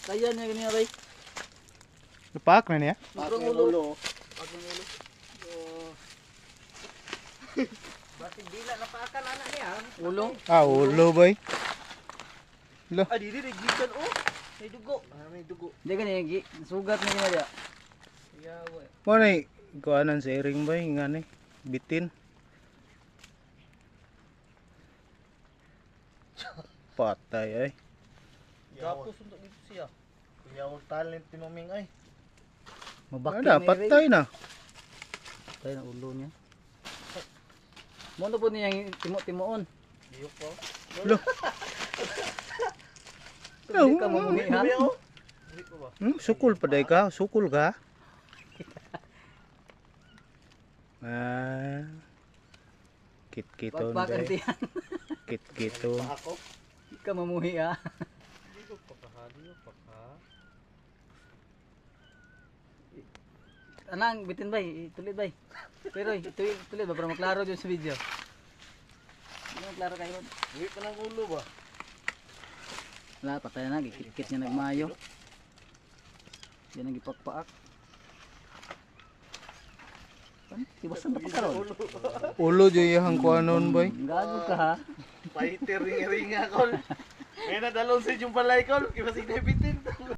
Kaya niya ganyan bay. Lupak na niya? Makrong ulo. Pak ng ulo. Bakit dila napaakan anak niya? Ulo. Ah, ulo boy. Ah, dili gikan oh. May dugo. Ah, may dugo. Di ganyan sugat na ganyan. Yawa. Mo na kuanan sa iring boy ngani bitin. Patay ay. Gapos untuk dito siya. Yawag talent ni Maming ay. Mabakit Ada patay na. Patay na ulo niya. Mo na po niya timo-timoon. Diyok po. Lo. Hindi ka mamuhi ha. Dili oh. Dili ko ba? Sukul paday ka, sukul ka. Ah. Kit-kiton Pagpakan day. tiyan. Kit-kiton. Pa ako. Hindi ka mamuhi ha. Dili ko pakahali yo paka. Anang bitin bay, tulit bay. Pero tulit ba para maklaro dyan sa video. Hindi maklaro kayo. Uwi pa ng ulo ba? Wala, patay na, gikit niya nagmayo. Yan ang gipakpaak. Iwasan na pa karon. Ulo jay yang kuanon boy. Gago ka ha. Paiter ring-ringa kol. May nadalon sa yung balay kol. Kibasig na bitin.